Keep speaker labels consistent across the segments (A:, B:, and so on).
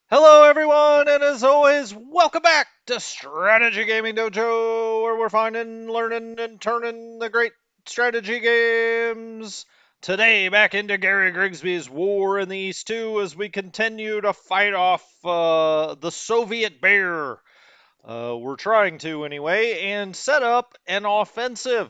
A: Hello, everyone, and as always, welcome back to Strategy Gaming Dojo, where we're finding, learning, and turning the great strategy games. Today, back into Gary Grigsby's War in the East 2 as we continue to fight off the Soviet Bear. We're trying to, anyway, and set up an offensive.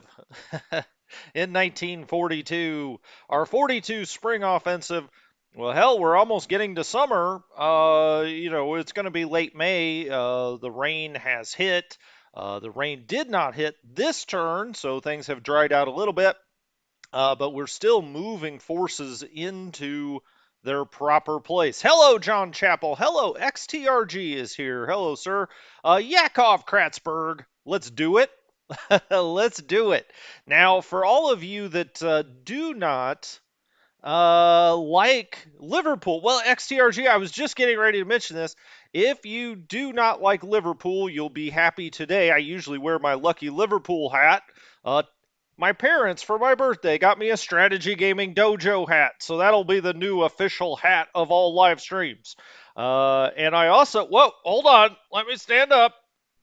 A: In 1942, our 42 spring offensive. Well, hell, we're almost getting to summer. It's going to be late May. The rain has hit. The rain did not hit this turn, so things have dried out a little bit. But we're still moving forces into their proper place. Hello, John Chappell. Hello, XTRG is here. Hello, sir. Yakov Kratzberg. Let's do it. Let's do it. Now, for all of you that do not like Liverpool, well, XTRG, I was just getting ready to mention this. If you do not like Liverpool, you'll be happy today. I usually wear my lucky Liverpool hat. Uh, my parents, for my birthday, got me a Strategy Gaming Dojo hat, so that'll be the new official hat of all live streams. And I also, whoa, hold on, let me stand up.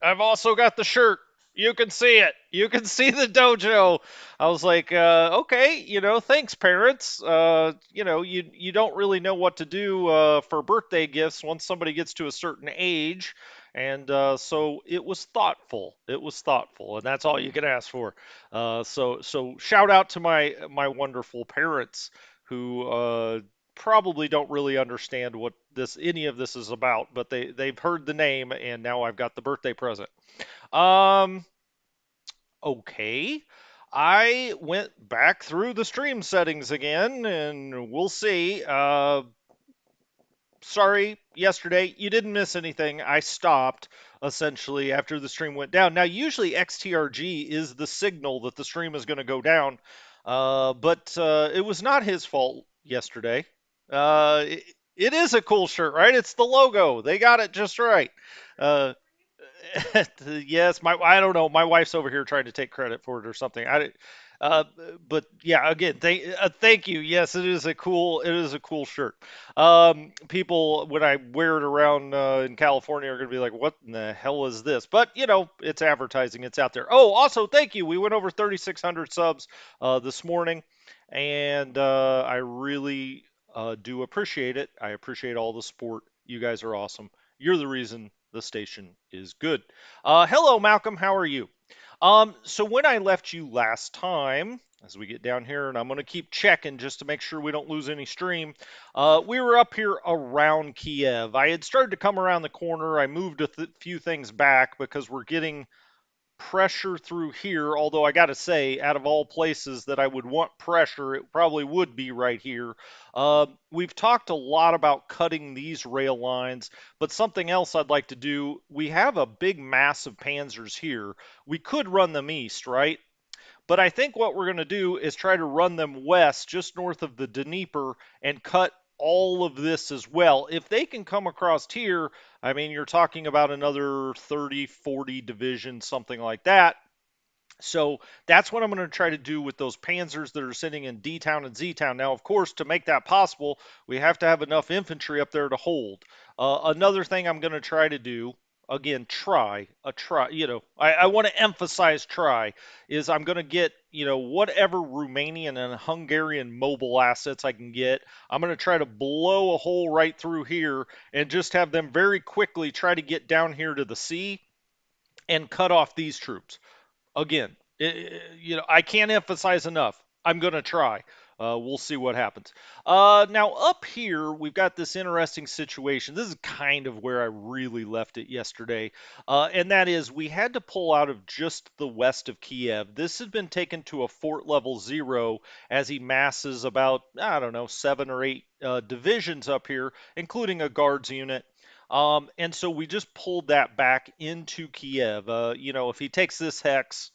A: I've also got the shirt. You can see it. You can see the dojo. I was like, okay, thanks, parents. You don't really know what to do for birthday gifts once somebody gets to a certain age, and so it was thoughtful. It was thoughtful, and that's all you can ask for. So shout out to my wonderful parents who probably don't really understand what this any of this is about, but they've heard the name, and now I've got the birthday present. Um, okay. I went back through the stream settings again, and we'll see. Sorry, yesterday you didn't miss anything. I stopped essentially after the stream went down. Now, usually XTRG is the signal that the stream is going to go down, but it was not his fault yesterday. It is a cool shirt, right? It's the logo. They got it just right. Uh, yes, my I don't know. My wife's over here trying to take credit for it or something. Uh, but yeah, again, thank you. Yes, it is a cool shirt. People when I wear it around in California are going to be like, "What in the hell is this?" But it's advertising. It's out there. Oh, also, thank you. We went over 3,600 subs this morning, and I really do appreciate it. I appreciate all the support. You guys are awesome. You're the reason the station is good. Hello, Malcolm. How are you? So when I left you last time, as we get down here, and I'm going to keep checking just to make sure we don't lose any stream, we were up here around Kiev. I had started to come around the corner. I moved a few things back because we're getting pressure through here, although I got to say, out of all places that I would want pressure, it probably would be right here. We've talked a lot about cutting these rail lines, but something else I'd like to do, we have a big mass of panzers here. We could run them east, right? But I think what we're going to do is try to run them west, just north of the Dnieper, and cut all of this as well. If they can come across here, I mean, you're talking about another 30, 40 divisions, something like that. So that's what I'm going to try to do with those panzers that are sitting in D Town and Z Town. Now, of course, to make that possible, we have to have enough infantry up there to hold. Another thing I'm going to try to do, again, try, I want to emphasize try, is I'm going to get, whatever Romanian and Hungarian mobile assets I can get. I'm going to try to blow a hole right through here and just have them very quickly try to get down here to the sea and cut off these troops. Again, I can't emphasize enough. I'm going to try. We'll see what happens. Now, up here, we've got this interesting situation. This is kind of where I really left it yesterday. And that is, we had to pull out of just the west of Kiev. This had been taken to a fort level 0 as he masses about, I don't know, 7 or 8 divisions up here, including a guards unit. And so we just pulled that back into Kiev. If he takes this hex,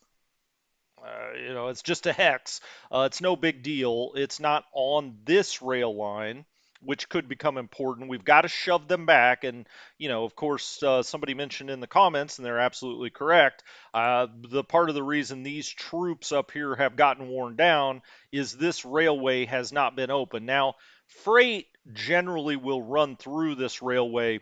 A: it's just a hex. It's no big deal. It's not on this rail line, which could become important. We've got to shove them back. And, of course, somebody mentioned in the comments, and they're absolutely correct, the part of the reason these troops up here have gotten worn down is this railway has not been open. Now, freight generally will run through this railway,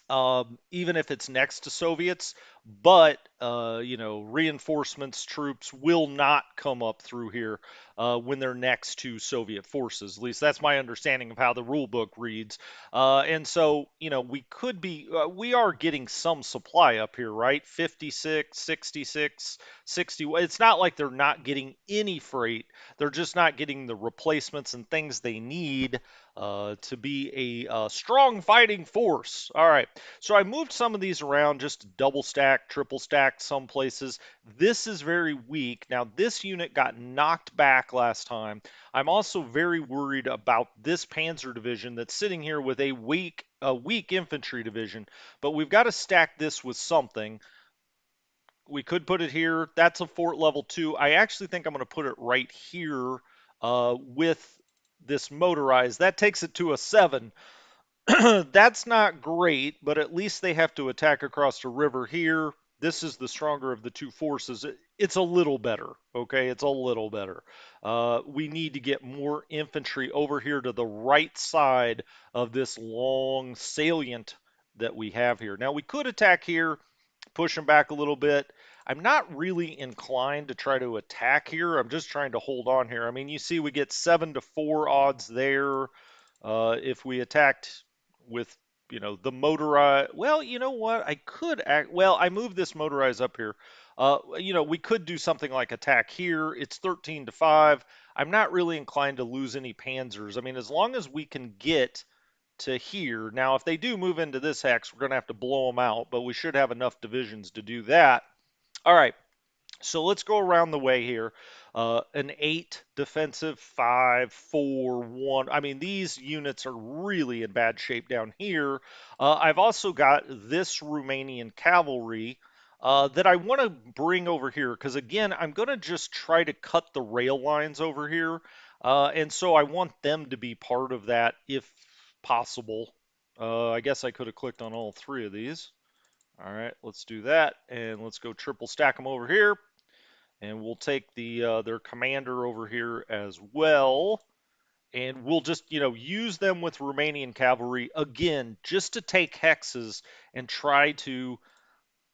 A: even if it's next to Soviets. But reinforcements, troops will not come up through here when they're next to Soviet forces. At least that's my understanding of how the rule book reads. And so, we are getting some supply up here, right? 56, 66, 60. It's not like they're not getting any freight. They're just not getting the replacements and things they need to be a strong fighting force. All right. So I moved some of these around just to double stack, triple stack some places. This is very weak. Now, this unit got knocked back last time. I'm also very worried about this Panzer division that's sitting here with a weak infantry division, but we've got to stack this with something. We could put it here. That's a fort level 2. I actually think I'm going to put it right here with this motorized. That takes it to a 7. That's not great, but at least they have to attack across the river here. This is the stronger of the two forces. It's a little better, okay? It's a little better. We need to get more infantry over here to the right side of this long salient that we have here. Now, we could attack here, push them back a little bit. I'm not really inclined to try to attack here. I'm just trying to hold on here. I mean, you see we get 7-4 odds there. If we attacked with, the motorized, well, you know what? I could act, well, I moved this motorized up here. We could do something like attack here. It's 13-5. I'm not really inclined to lose any panzers. I mean, as long as we can get to here. Now, if they do move into this hex, we're going to have to blow them out, but we should have enough divisions to do that. All right. So let's go around the way here. An 8 defensive, 5, 4, 1. I mean, these units are really in bad shape down here. I've also got this Romanian cavalry that I want to bring over here because, again, I'm going to just try to cut the rail lines over here. And so I want them to be part of that if possible. I guess I could have clicked on all 3 of these. All right, let's do that. And let's go triple stack them over here. And we'll take their commander over here as well. And we'll just, use them with Romanian cavalry again, just to take hexes and try to,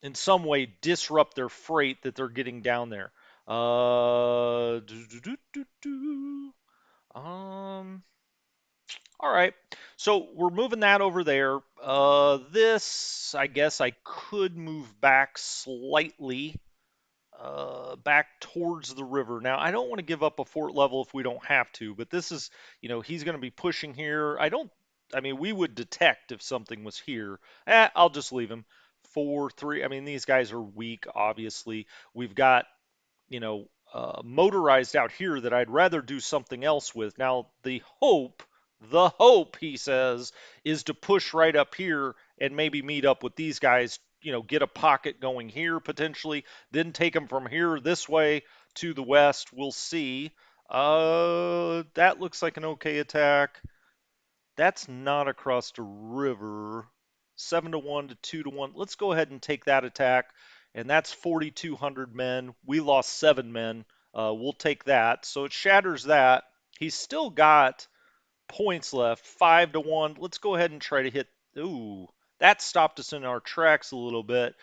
A: in some way, disrupt their freight that they're getting down there. Uh, all right. So we're moving that over there. This, I guess I could move back slightly back towards the river. Now, I don't want to give up a fort level if we don't have to, but this is, he's going to be pushing here. I mean, we would detect if something was here. I'll just leave him. 4, 3. I mean, these guys are weak, obviously. We've got motorized out here that I'd rather do something else with. Now, the hope, he says, is to push right up here and maybe meet up with these guys, get a pocket going here potentially, then take them from here this way to the west. We'll see. That looks like an okay attack. That's not across the river. 7-1 to 2-1. Let's go ahead and take that attack. And that's 4,200 men. We lost 7 men. We'll take that. So it shatters that. He's still got points left. 5-1. Let's go ahead and try to hit. Ooh, that stopped us in our tracks a little bit.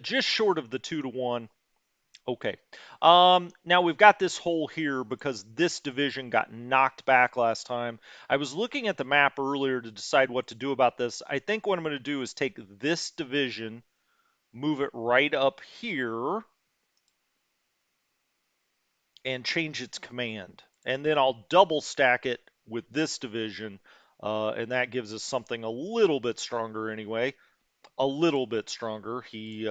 A: Just short of the 2-1. Okay. Now we've got this hole here because this division got knocked back last time. I was looking at the map earlier to decide what to do about this. I think what I'm going to do is take this division, move it right up here, and change its command. And then I'll double stack it with this division, and that gives us something a little bit stronger anyway. A little bit stronger. He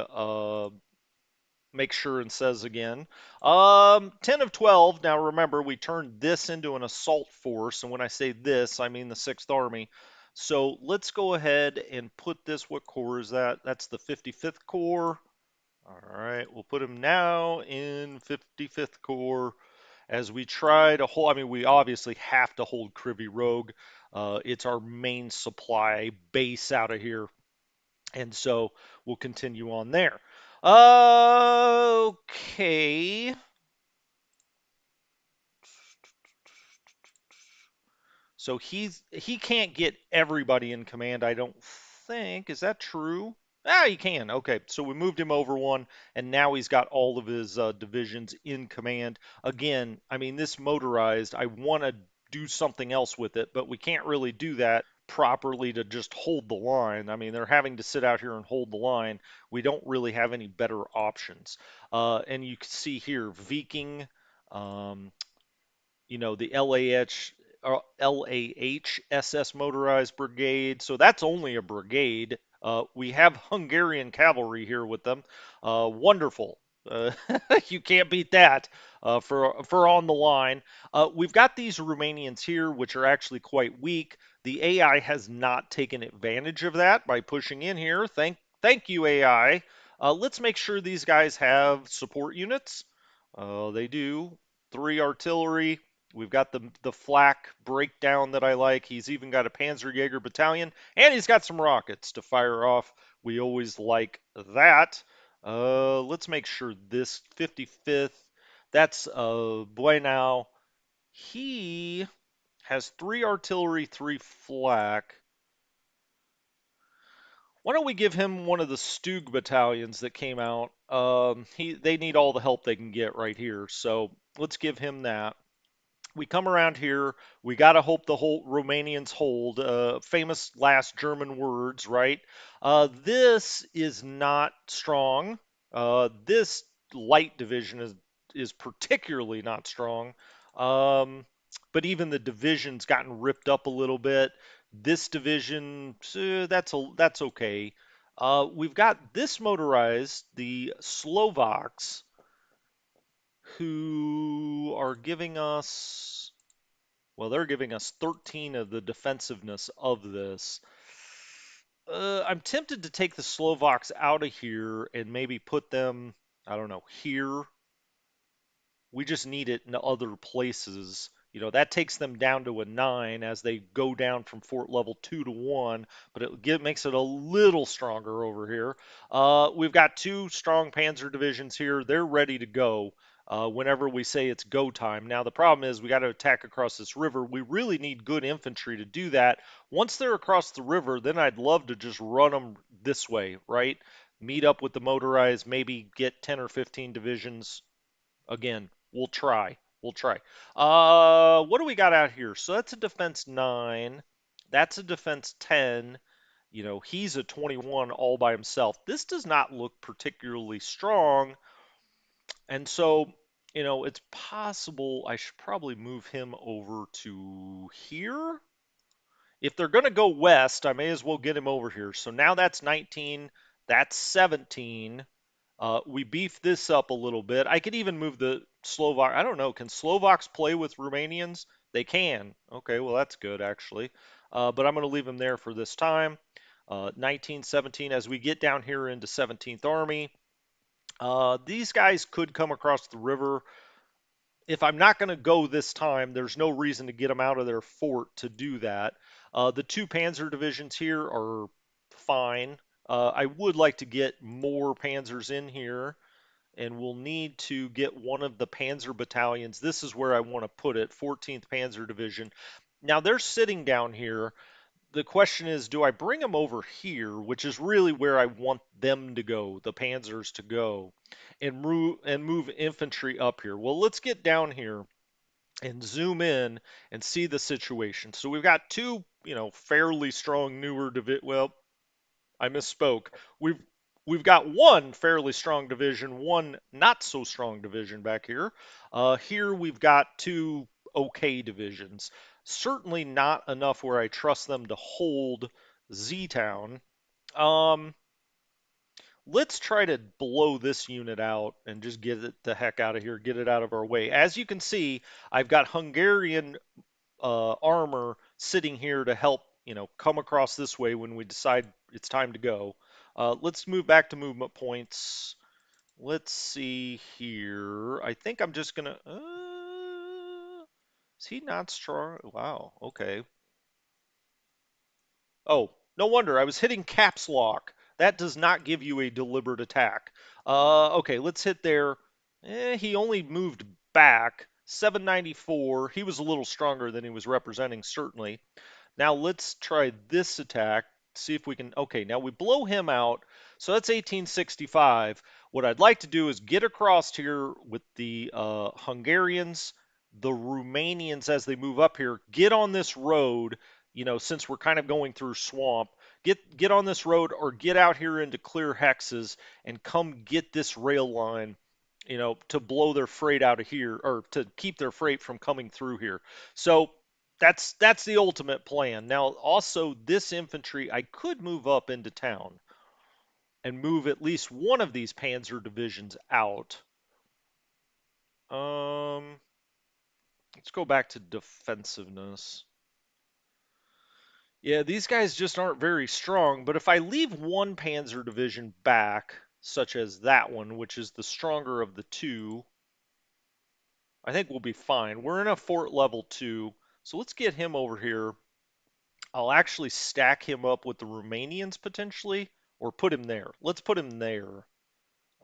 A: make sure and says again. 10 of 12. Now remember, we turned this into an assault force, and when I say this, I mean the 6th Army. So let's go ahead and put this. What corps is that? That's the 55th Corps. All right, we'll put him now in 55th Corps as we try to hold. I mean, we obviously have to hold Krivy Rogue. It's our main supply base out of here. And so we'll continue on there. Okay. So So he can't get everybody in command, I don't think. Is that true? Ah, he can. Okay, so we moved him over one, and now he's got all of his divisions in command. Again, I mean, this motorized, I want to do something else with it, but we can't really do that properly to just hold the line. I mean, they're having to sit out here and hold the line. We don't really have any better options. And you can see here, Viking. Um, the LAHSS motorized brigade. So that's only a brigade. We have Hungarian cavalry here with them. Wonderful. Uh, you can't beat that for on the line. We've got these Romanians here, which are actually quite weak. The AI has not taken advantage of that by pushing in here. Thank you, AI. Let's make sure these guys have support units. They do. 3 artillery. We've got the flak breakdown that I like. He's even got a Panzerjäger battalion, and he's got some rockets to fire off. We always like that. Let's make sure this 55th, that's Buenau. He has 3 artillery, 3 flak. Why don't we give him one of the Stug battalions that came out? They need all the help they can get right here, so let's give him that. We come around here. We got to hope the whole Romanians hold. Famous last German words, right? This is not strong. This light division is particularly not strong. Um, but even the division's gotten ripped up a little bit. This division, that's okay. We've got this motorized, the Slovaks, who are giving us, well, they're giving us 13 of the defensiveness of this. I'm tempted to take the Slovaks out of here and maybe put them, I don't know, here. We just need it in other places. That takes them down to a 9 as they go down from fort level 2 to 1, but makes it a little stronger over here. We've got 2 strong panzer divisions here. They're ready to go whenever we say it's go time. Now, the problem is we got to attack across this river. We really need good infantry to do that. Once they're across the river, then I'd love to just run them this way, right? Meet up with the motorized, maybe get 10 or 15 divisions. Again, we'll try. We'll try. What do we got out here? So that's a defense 9. That's a defense 10. He's a 21 all by himself. This does not look particularly strong. And so, it's possible I should probably move him over to here. If they're going to go west, I may as well get him over here. So now that's 19. That's 17. We beef this up a little bit. I could even move the Slovak. I don't know. Can Slovaks play with Romanians? They can. Okay, well, that's good, actually. But I'm going to leave them there for this time. 19, 17. As we get down here into 17th Army, these guys could come across the river. If I'm not going to go this time, there's no reason to get them out of their fort to do that. The 2 panzer divisions here are fine. I would like to get more panzers in here, and we'll need to get one of the panzer battalions. This is where I want to put it, 14th Panzer Division. Now they're sitting down here. The question is, do I bring them over here, which is really where I want them to go, the panzers to go, and move infantry up here? Well, let's get down here and zoom in and see the situation. So we've got 2, fairly strong newer well, I misspoke. We've got 1 fairly strong division, 1 not so strong division back here. Here we've got 2 okay divisions. Certainly not enough where I trust them to hold Z-Town. Um, let's try to blow this unit out and just get it the heck out of here, get it out of our way. As you can see, I've got Hungarian armor sitting here to help, come across this way when we decide it's time to go. Let's move back to movement points. Let's see here. I think I'm just gonna. Is he not strong? Wow. Okay. Oh, no wonder. I was hitting caps lock. That does not give you a deliberate attack. Okay, let's hit there. He only moved back, 794. He was a little stronger than he was representing, certainly. Now let's try this attack, see if we can. Okay, now we blow him out. So that's 1865. What I'd like to do is get across here with the Hungarians, the Romanians as they move up here. Get on this road, since we're kind of going through swamp. Get on this road or get out here into clear hexes and come get this rail line, to blow their freight out of here or to keep their freight from coming through here. So that's the ultimate plan. Now, also this infantry, I could move up into town and move at least one of these panzer divisions out. Let's go back to defensiveness. Yeah, these guys just aren't very strong, but if I leave one panzer division back, such as that one, which is the stronger of the two, I think we'll be fine. We're in a fort level 2, so let's get him over here. I'll actually stack him up with the Romanians potentially, or put him there. Let's put him there.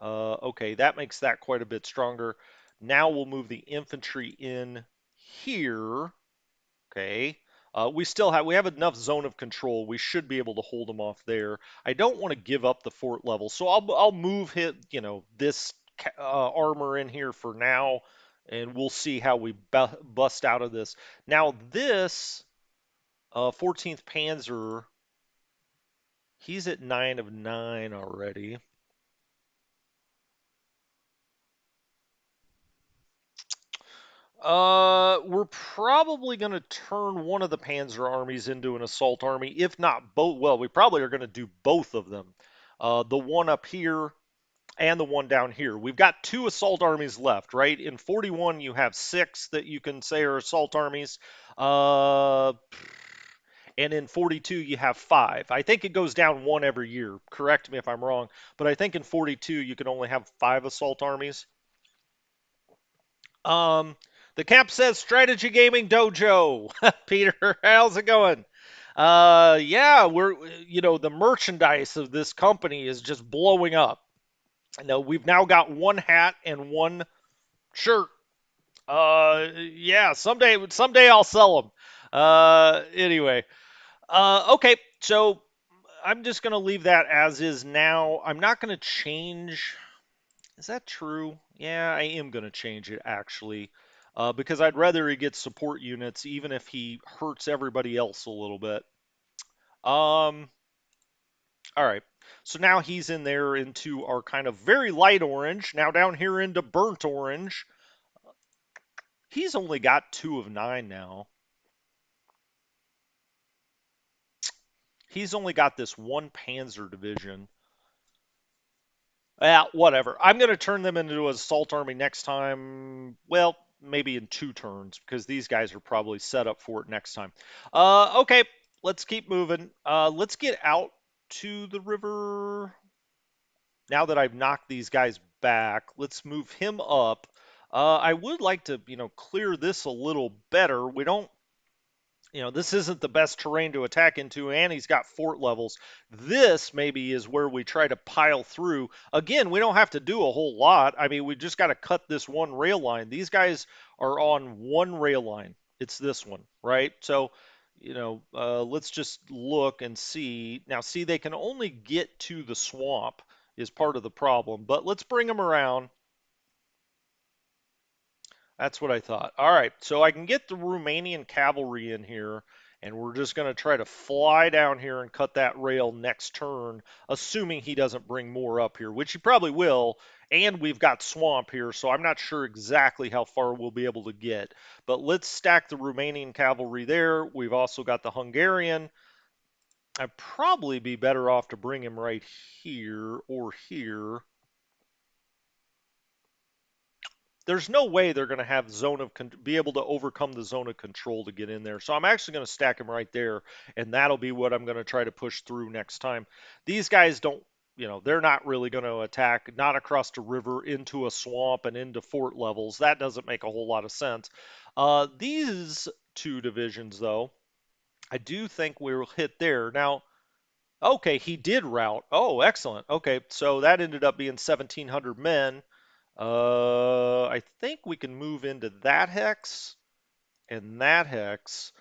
A: Okay, that makes that quite a bit stronger. Now we'll move the infantry in here. Okay. We have enough zone of control. We should be able to hold them off there. I don't want to give up the fort level, so I'll move this armor in here for now, and we'll see how we bust out of this. Now this 14th Panzer, he's at 9 of 9 already. We're probably going to turn one of the Panzer armies into an assault army, if not both. Well, we probably are going to do both of them. The one up here and the one down here. We've got 2 assault armies left, right? In 41, you have 6 that you can say are assault armies. And in 42, you have 5. I think it goes down 1 every year. Correct me if I'm wrong. But I think in 42, you can only have 5 assault armies. Um, the cap says Strategy Gaming Dojo. Peter, how's it going? Yeah, the merchandise of this company is just blowing up. We've now got 1 hat and 1 shirt. Yeah, someday I'll sell them. Anyway, okay, so I'm just gonna leave that as is now. I'm not gonna change. Is that true? Yeah, I am going to change it actually, because I'd rather he gets support units even if he hurts everybody else a little bit. Um, all right. So now he's in there into our kind of very light orange. Now down here into burnt orange. He's only got 2 of 9 now. He's only got this 1 Panzer division. Yeah, whatever. I'm going to turn them into an assault army next time. Well, maybe in 2 turns because these guys are probably set up for it next time. Okay, let's keep moving. Let's get out to the river. Now that I've knocked these guys back, let's move him up. I would like to, clear this a little better. We don't this isn't the best terrain to attack into, and he's got fort levels. This maybe is where we try to pile through. Again, we don't have to do a whole lot. I mean, we just got to cut this one rail line. These guys are on one rail line. It's this one, right? So, let's just look and see. Now, see, they can only get to the swamp is part of the problem, but let's bring them around. That's what I thought. All right, so I can get the Romanian cavalry in here, and we're just going to try to fly down here and cut that rail next turn, assuming he doesn't bring more up here, which he probably will. And we've got swamp here, so I'm not sure exactly how far we'll be able to get. But let's stack the Romanian cavalry there. We've also got the Hungarian. I'd probably be better off to bring him right here or here. There's no way they're going to have be able to overcome the zone of control to get in there. So I'm actually going to stack them right there, and that'll be what I'm going to try to push through next time. These guys don't, they're not really going to attack, not across the river into a swamp and into fort levels. That doesn't make a whole lot of sense. These 2 divisions, though, I do think we'll hit there. Now, okay, he did rout. Oh, excellent. Okay, so that ended up being 1,700 men. I think we can move into that hex and that hex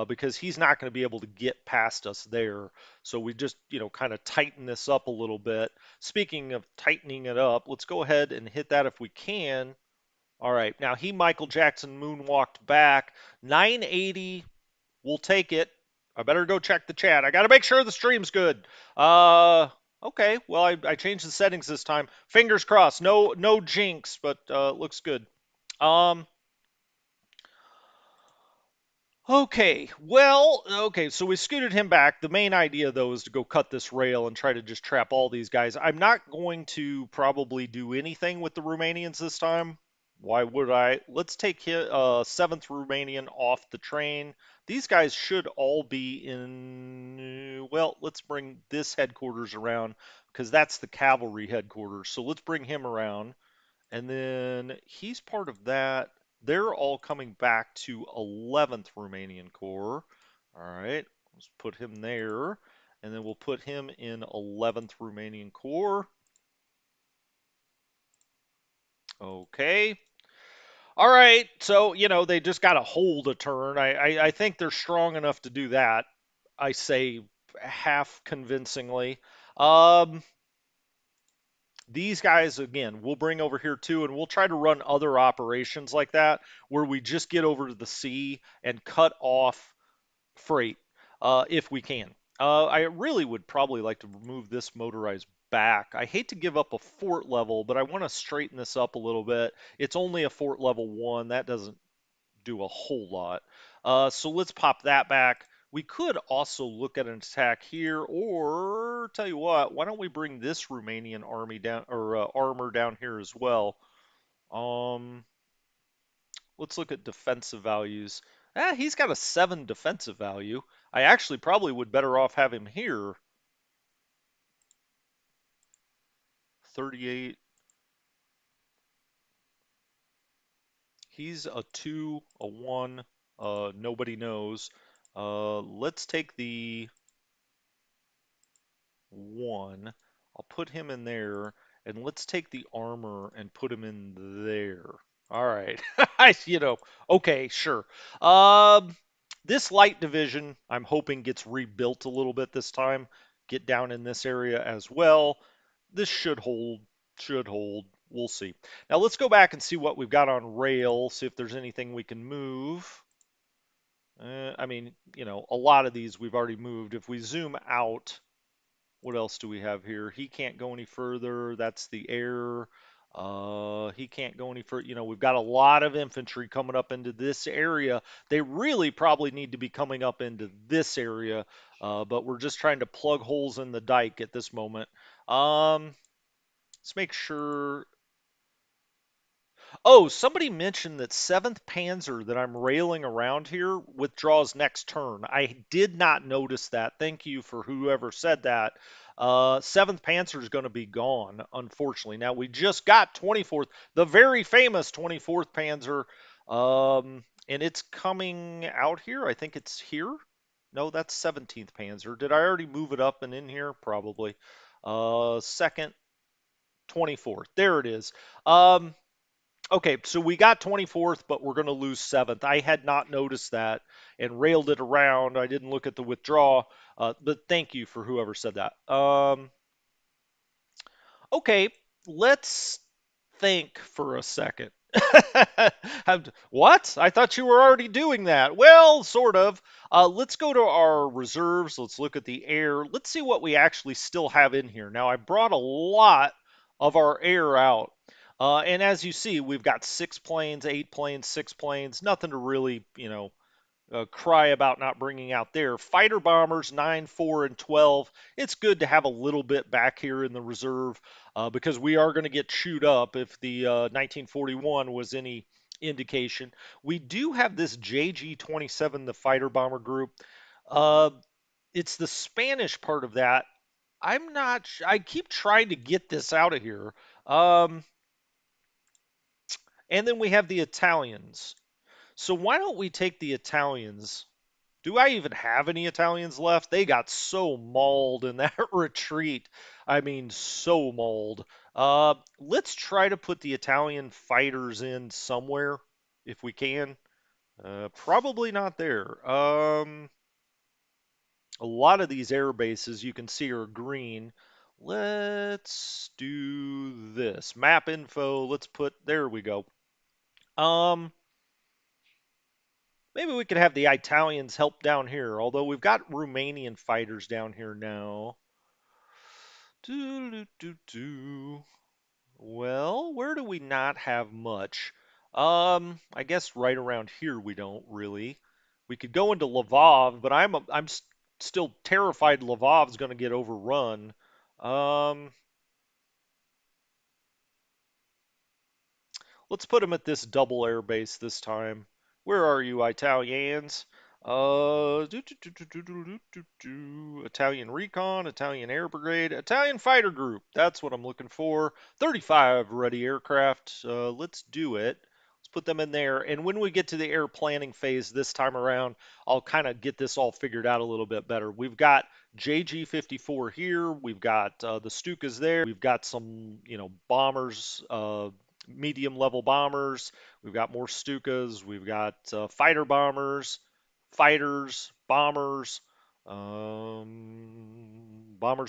A: because he's not going to be able to get past us there. So we just, kind of tighten this up a little bit. Speaking of tightening it up, let's go ahead and hit that if we can. All right, now he Michael Jackson moonwalked back. 980, we'll take it. I better go check the chat. I got to make sure the stream's good. Okay, well I changed the settings this time. Fingers crossed. No jinx, but looks good. Um, okay, so we scooted him back. The main idea, though, is to go cut this rail and try to just trap all these guys. I'm not going to probably do anything with the Romanians this time. Why would I? Let's take 7th Romanian off the train. These guys should all be in. Well, let's bring this headquarters around because that's the cavalry headquarters. So let's bring him around. And then he's part of that. They're all coming back to 11th Romanian Corps. All right, let's put him there. And then we'll put him in 11th Romanian Corps. Okay. All right, so, they just got to hold a turn. I think they're strong enough to do that. I say half convincingly. Um, These guys, again, we'll bring over here too, and we'll try to run other operations like that where we just get over to the sea and cut off freight if we can. I really would probably like to remove this motorized back. I hate to give up a fort level, but I want to straighten this up a little bit. It's only a fort level 1. That doesn't do a whole lot. So let's pop that back. We could also look at an attack here, or tell you what, why don't we bring this Romanian army down or armor down here as well? Um, let's look at defensive values. He's got a 7 defensive value. I actually probably would better off have him here. 38. He's a 2, a 1. Nobody knows. Let's take the 1. I'll put him in there, and let's take the armor and put him in there. All right. Okay, sure. Um, this light division, I'm hoping gets rebuilt a little bit this time. Get down in this area as well. This should hold. Should hold. We'll see. Now let's go back and see what we've got on rail. See if there's anything we can move. I mean, a lot of these we've already moved. If we zoom out, what else do we have here? He can't go any further. That's the air. He can't go any further. We've got a lot of infantry coming up into this area. They really probably need to be coming up into this area, but we're just trying to plug holes in the dike at this moment. Let's make sure. Oh, somebody mentioned that 7th Panzer that I'm railing around here withdraws next turn. I did not notice that. Thank you for whoever said that. 7th Panzer is going to be gone, unfortunately. Now, we just got 24th, the very famous 24th Panzer, and it's coming out here. I think it's here. No, that's 17th Panzer. Did I already move it up and in here? Probably. Second, 24th. There it is. Okay, so we got 24th, but we're going to lose 7th. I had not noticed that and railed it around. I didn't look at the withdraw, but thank you for whoever said that. Okay, let's think for a second. What? I thought you were already doing that. Well, sort of. Let's go to our reserves. Let's look at the air. Let's see what we actually still have in here. Now, I brought a lot of our air out. And as you see, we've got 6 planes, 8 planes, 6 planes. Nothing to really, cry about not bringing out there. Fighter bombers 9, 4, and 12. It's good to have a little bit back here in the reserve because we are going to get chewed up if the 1941 was any indication. We do have this JG-27, the fighter bomber group. Uh, it's the Spanish part of that. I'm not. I keep trying to get this out of here. Um, and then we have the Italians. So why don't we take the Italians? Do I even have any Italians left? They got so mauled in that retreat. I mean, so mauled. Let's try to put the Italian fighters in somewhere if we can. Probably not there. A lot of these air bases you can see are green. Let's do this. Map info. Let's put, there we go. Um, Maybe we could have the Italians help down here, although we've got Romanian fighters down here now. Do, do, do, do. Well, where do we not have much? I guess right around here we don't really. We could go into Lvov, but I'm still terrified Lvov's going to get overrun. Um, Let's put them at this double air base this time. Where are you, Italians? Italian Recon, Italian Air Brigade, Italian Fighter Group. That's what I'm looking for. 35 ready aircraft. Let's do it. Let's put them in there. And when we get to the air planning phase this time around, I'll kind of get this all figured out a little bit better. We've got JG-54 here. We've got the Stukas there. We've got some, bombers, medium level bombers. We've got more Stukas. We've got fighter bombers, fighters, bombers,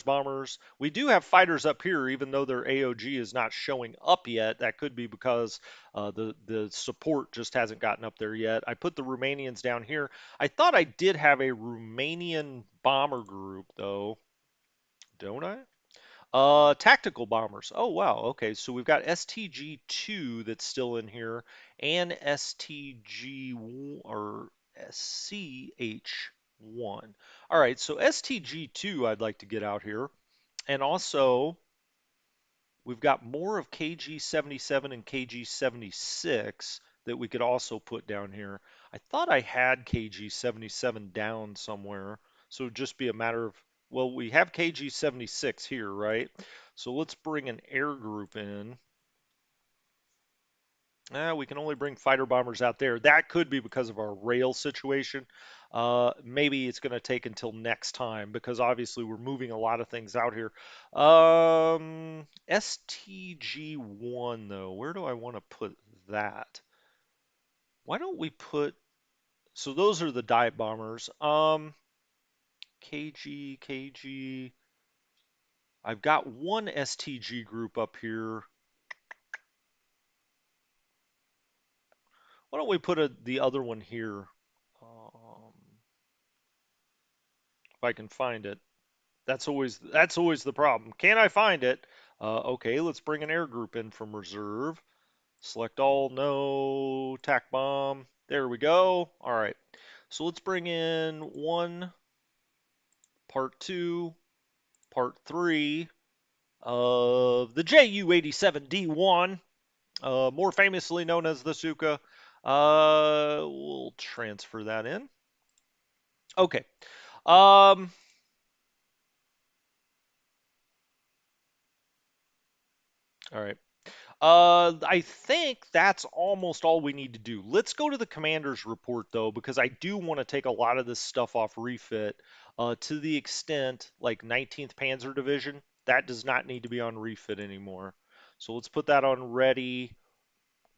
A: bombers. We do have fighters up here, even though their AOG is not showing up yet. That could be because the support just hasn't gotten up there yet. I put the Romanians down here. I thought I did have a Romanian bomber group, though. Don't I? Tactical bombers. Oh wow. Okay, so we've got STG-2 that's still in here, and STG or SCH-1. All right, so STG-2 I'd like to get out here, and also we've got more of KG-77 and KG-76 that we could also put down here. I thought I had KG-77 down somewhere, so it'd just be a matter of, well, we have KG-76 here, right? So let's bring an air group in. We can only bring fighter bombers out there. That could be because of our rail situation. Maybe it's going to take until next time because obviously we're moving a lot of things out here. STG-1 though, where do I want to put that? Why don't we put, so those are the dive bombers. KG. I've got one STG group up here. Why don't we put the other one here? If I can find it. That's always the problem. Can I find it? Okay, let's bring an air group in from reserve. Select all, no, tac bomb. There we go. All right. So let's bring in one, part two, part three of the JU-87D1, more famously known as the Suka. We'll transfer that in. Okay. Um, all right. I think that's almost all we need to do. Let's go to the commander's report though, because I do want to take a lot of this stuff off refit. To the extent like 19th Panzer Division, that does not need to be on refit anymore. So let's put that on ready.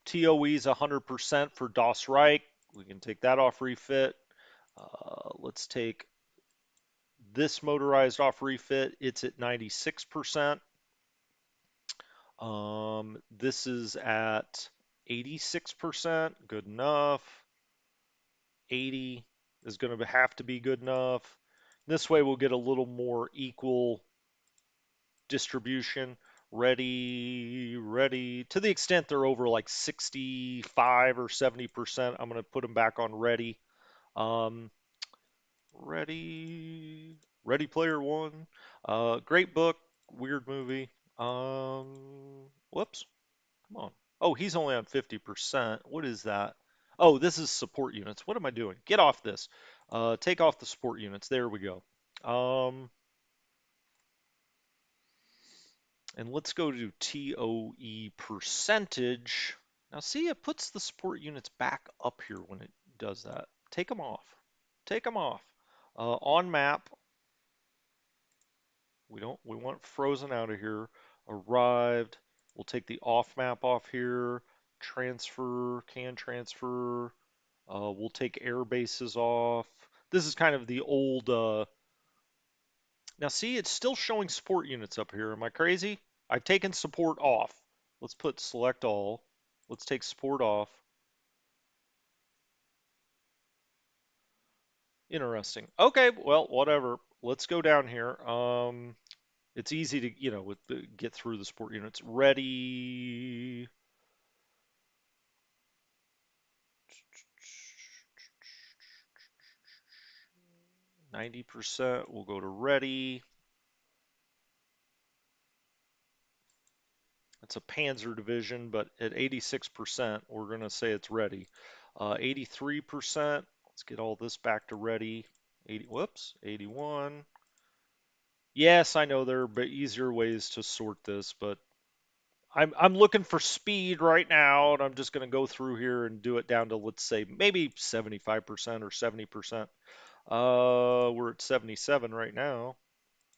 A: TOE is 100% for Das Reich. We can take that off refit. Let's take this motorized off refit. It's at 96%. This is at 86%, good enough. 80 is going to have to be good enough. This way we'll get a little more equal distribution. Ready, ready. To the extent they're over like 65 or 70%, I'm going to put them back on ready. Um, Ready Player One. Great book, weird movie. Whoops. Come on. Oh, he's only on 50%. What is that? Oh, this is support units. What am I doing? Get off this. Take off the support units. There we go. And let's go to TOE percentage. Now see, it puts the support units back up here when it does that. Take them off. Take them off. On map. We want frozen out of here. Arrived. We'll take the off map off here. Transfer, can transfer. We'll take air bases off. This is kind of the old. Now, see, it's still showing support units up here. Am I crazy? I've taken support off. Let's put select all. Let's take support off. Interesting. Okay, well, whatever. Let's go down here. It's easy to, get through the support units. Ready. 90%. We'll go to ready. It's a Panzer division, but at 86%, we're going to say it's ready. 83%. Let's get all this back to ready. 80. Whoops. 81. Yes, I know there are easier ways to sort this, but I'm looking for speed right now, and I'm just going to go through here and do it down to, let's say, maybe 75% or 70%. We're at 77 right now.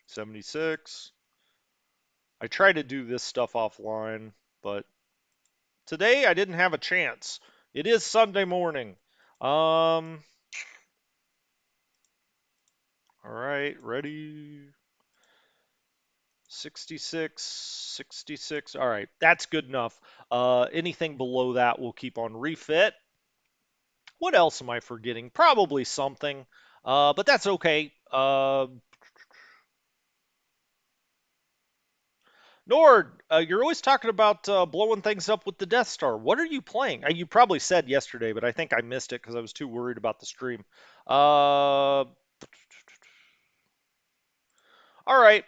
A: 76. I try to do this stuff offline, but today I didn't have a chance. It is Sunday morning. All right, ready. 66, 66. All right, that's good enough. Anything below that will keep on refit. What else am I forgetting? Probably something, but that's okay. Nord, you're always talking about blowing things up with the Death Star. What are you playing? You probably said yesterday, but I think I missed it because I was too worried about the stream. All right.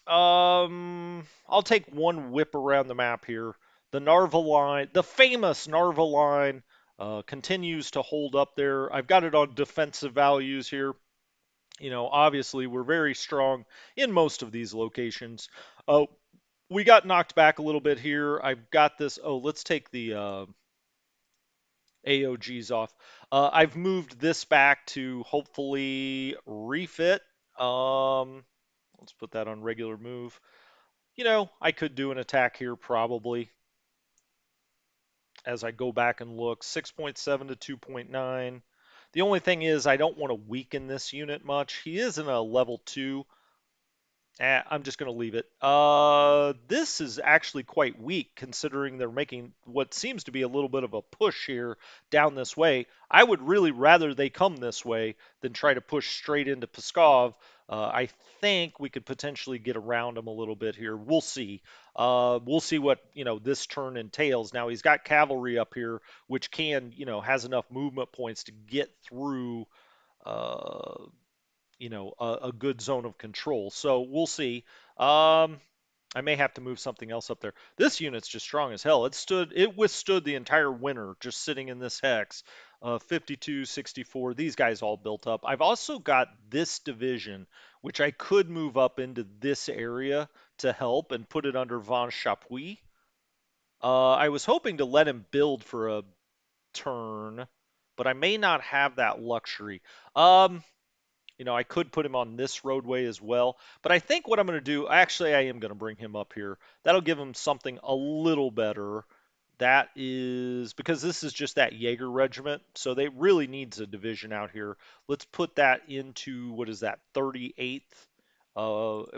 A: I'll take one whip around the map here. The Narva line, the famous Narva line, continues to hold up there. I've got it on defensive values here. Obviously we're very strong in most of these locations. Oh, we got knocked back a little bit here. I've got this. Oh, let's take the AOGs off. I've moved this back to hopefully refit. Let's put that on regular move. I could do an attack here probably as I go back and look. 6.7 to 2.9. The only thing is I don't want to weaken this unit much. He is in a level 2. I'm just going to leave it. This is actually quite weak considering they're making what seems to be a little bit of a push here down this way. I would really rather they come this way than try to push straight into Pskov. I think we could potentially get around him a little bit here. We'll see. We'll see what this turn entails. Now he's got cavalry up here, which has enough movement points to get through. Uh, a good zone of control. So we'll see. I may have to move something else up there. This unit's just strong as hell. It withstood the entire winter just sitting in this hex. 52, 64. These guys all built up. I've also got this division, which I could move up into this area to help and put it under Von Chapuis. I was hoping to let him build for a turn, but I may not have that luxury. I could put him on this roadway as well. But I think what I'm going to do, actually, I am going to bring him up here. That'll give him something a little better. That is because this is just that Jaeger regiment. So they really needs a division out here. Let's put that into, what is that, 38th?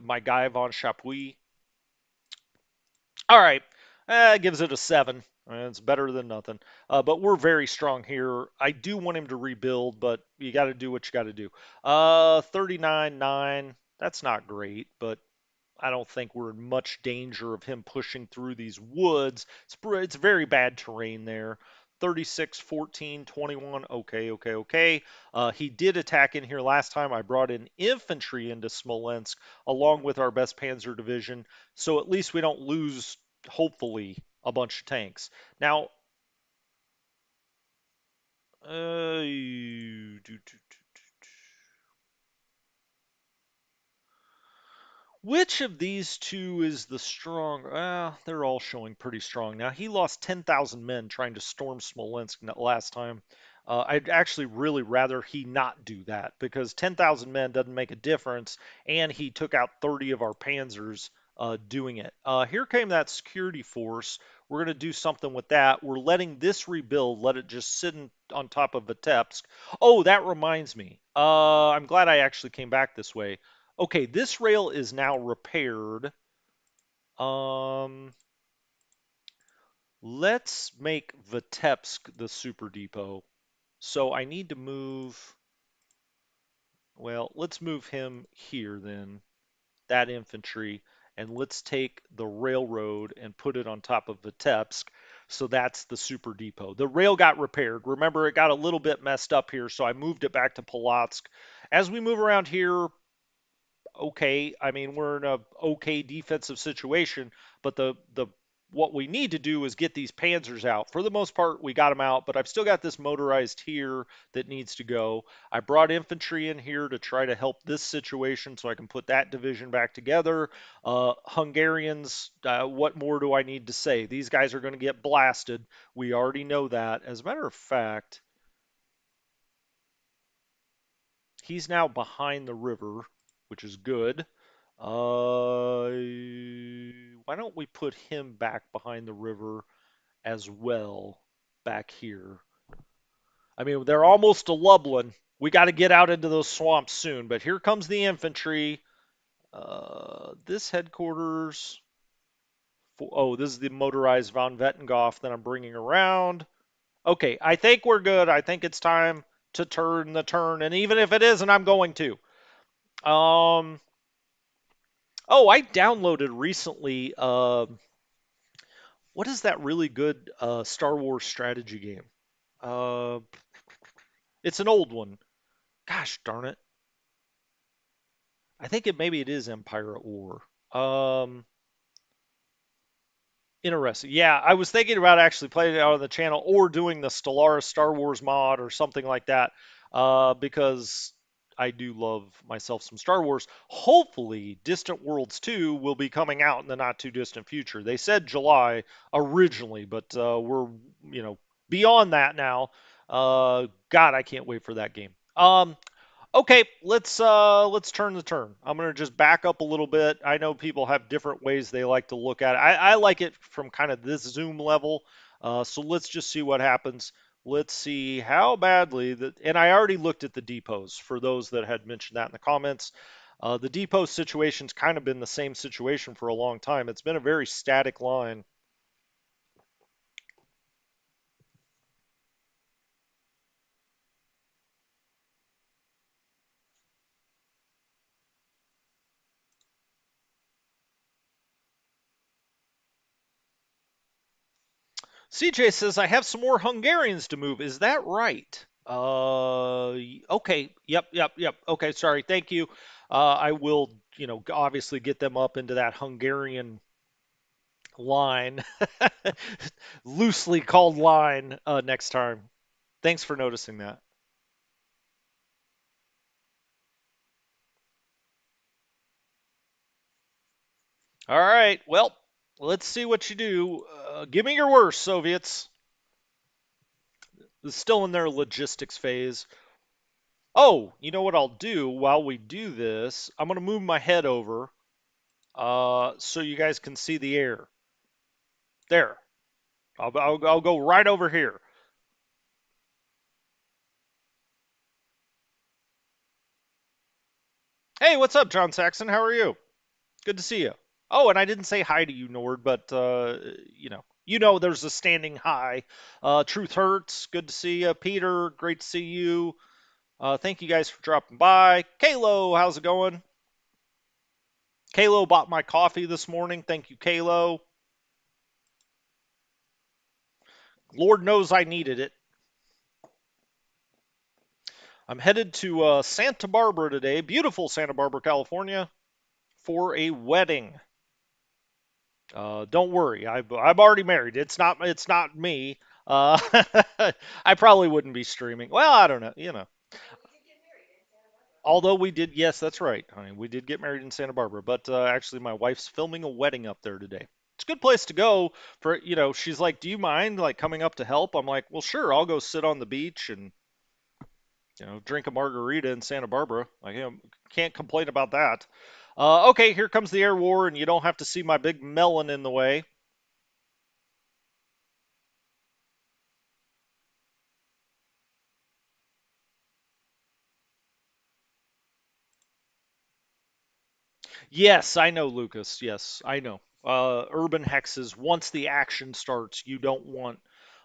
A: My guy, Von Chapuis. All right. Gives it a 7. It's better than nothing. But we're very strong here. I do want him to rebuild, but you got to do what you got to do. 39-9. That's not great, but I don't think we're in much danger of him pushing through these woods. It's very bad terrain there. 36, 14, 21. Okay, okay, okay. He did attack in here last time. I brought in infantry into Smolensk along with our best Panzer division. So at least we don't lose, hopefully, a bunch of tanks. Now, uh, which of these two is the strong? Well, they're all showing pretty strong. Now, he lost 10,000 men trying to storm Smolensk last time. I'd actually really rather he not do that because 10,000 men doesn't make a difference, and he took out 30 of our panzers doing it. Here came that security force. We're going to do something with that. We're letting this rebuild, let it just sit on top of Vitebsk. Oh, that reminds me. I'm glad I actually came back this way. Okay, this rail is now repaired. Um, let's make Vitebsk the super depot. So I need to move, well, let's move him here then, that infantry, and let's take the railroad and put it on top of Vitebsk. So that's the super depot. The rail got repaired. Remember, it got a little bit messed up here, so I moved it back to Polotsk. As we move around here, okay. I mean, we're in a okay defensive situation, but the what we need to do is get these panzers out. For the most part, we got them out, but I've still got this motorized here that needs to go. I brought infantry in here to try to help this situation so I can put that division back together. Hungarians, what more do I need to say? These guys are going to get blasted. We already know that. As a matter of fact, he's now behind the river, which is good. Why don't we put him back behind the river as well, back here? I mean, they're almost to Lublin. We got to get out into those swamps soon. But here comes the infantry. This headquarters. Oh, this is the motorized von Wettenghoff that I'm bringing around. Okay, I think we're good. I think it's time to turn the turn. And even if it isn't, I'm going to. Um, Oh, I downloaded recently. What is that really good Star Wars strategy game? Uh, it's an old one. Gosh darn it! I think maybe it is Empire at War. Um, Interesting. Yeah, I was thinking about actually playing it out on the channel or doing the Stellaris Star Wars mod or something like that, because I do love myself some Star Wars. Hopefully, Distant Worlds 2 will be coming out in the not too distant future. They said July originally, but we're beyond that now. God, I can't wait for that game. Okay, let's turn the turn. I'm gonna just back up a little bit. I know people have different ways they like to look at it. I like it from kind of this zoom level. So let's just see what happens. Let's see how badly that. And I already looked at the depots for those that had mentioned that in the comments. The depot situation's kind of been the same situation for a long time. It's been a very static line. CJ says, I have some more Hungarians to move. Is that right? Okay. Yep. Okay, sorry. Thank you. I will, obviously get them up into that Hungarian line, loosely called line, next time. Thanks for noticing that. All right. Well, let's see what you do. Give me your worst, Soviets. It's still in their logistics phase. Oh, you know what I'll do while we do this? I'm going to move my head over so you guys can see the air. There. I'll go right over here. Hey, what's up, John Saxon? How are you? Good to see you. Oh, and I didn't say hi to you, Nord, but there's a standing hi. Truth hurts. Good to see you, Peter. Great to see you. Thank you guys for dropping by. Kalo, how's it going? Kalo bought my coffee this morning. Thank you, Kalo. Lord knows I needed it. I'm headed to Santa Barbara today, beautiful Santa Barbara, California, for a wedding. Don't worry, I'm already married. It's not me. Uh, I probably wouldn't be streaming. Well, I don't know. Although we did, yes, that's right, honey. We did get married in Santa Barbara, but actually, my wife's filming a wedding up there today. It's a good place to go for. She's like, "Do you mind like coming up to help?" I'm like, "Well, sure. I'll go sit on the beach and drink a margarita in Santa Barbara. Can't complain about that." Okay, here comes the air war, and you don't have to see my big melon in the way. Yes, I know, Lucas. Yes, I know. Urban hexes, once the action starts, you don't want